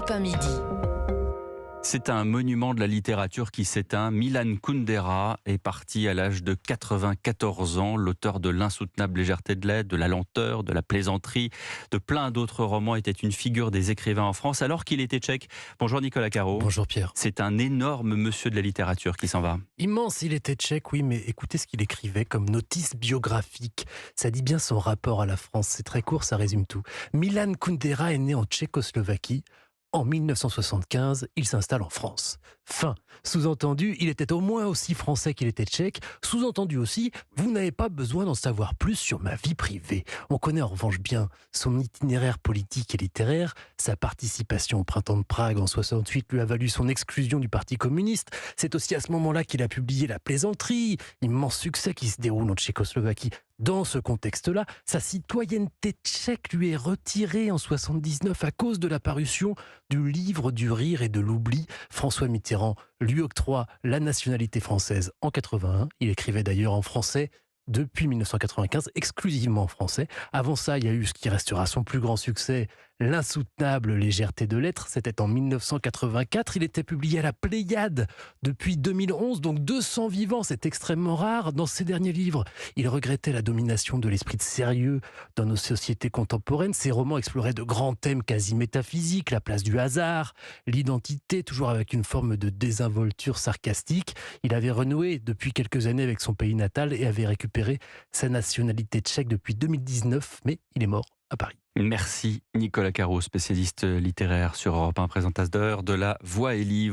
Europe 1 midi. C'est un monument de la littérature qui s'éteint. Milan Kundera est parti à l'âge de 94 ans. L'auteur de L'insoutenable légèreté de l'être, de La lenteur, de La plaisanterie, de plein d'autres romans, était une figure des écrivains en France alors qu'il était tchèque. Bonjour Nicolas Caro. Bonjour Pierre. C'est un énorme monsieur de la littérature qui s'en va. Immense, il était tchèque, oui, mais écoutez ce qu'il écrivait comme notice biographique. Ça dit bien son rapport à la France. C'est très court, ça résume tout. Milan Kundera est né en Tchécoslovaquie. En 1975, il s'installe en France. Fin. Sous-entendu, il était au moins aussi français qu'il était tchèque. Sous-entendu aussi, vous n'avez pas besoin d'en savoir plus sur ma vie privée. On connaît en revanche bien son itinéraire politique et littéraire. Sa participation au printemps de Prague en 68 lui a valu son exclusion du Parti communiste. C'est aussi à ce moment-là qu'il a publié La plaisanterie, immense succès qui se déroule en Tchécoslovaquie. Dans ce contexte-là, sa citoyenneté tchèque lui est retirée en 79 à cause de la parution du livre du rire et de l'oubli. François Mitterrand lui octroie la nationalité française en 81. Il écrivait d'ailleurs en français depuis 1995, exclusivement en français. Avant ça, il y a eu ce qui restera son plus grand succès, L'insoutenable légèreté de l'être. C'était en 1984. Il était publié à la Pléiade depuis 2011, donc 200 vivants. C'est extrêmement rare. Dans ses derniers livres, il regrettait la domination de l'esprit de sérieux dans nos sociétés contemporaines. Ses romans exploraient de grands thèmes quasi métaphysiques, la place du hasard, l'identité, toujours avec une forme de désinvolture sarcastique. Il avait renoué depuis quelques années avec son pays natal et avait récupéré sa nationalité tchèque depuis 2019, mais il est mort à Paris. Merci Nicolas Caro, spécialiste littéraire sur Europe 1, présentateur de La Voix et Livre.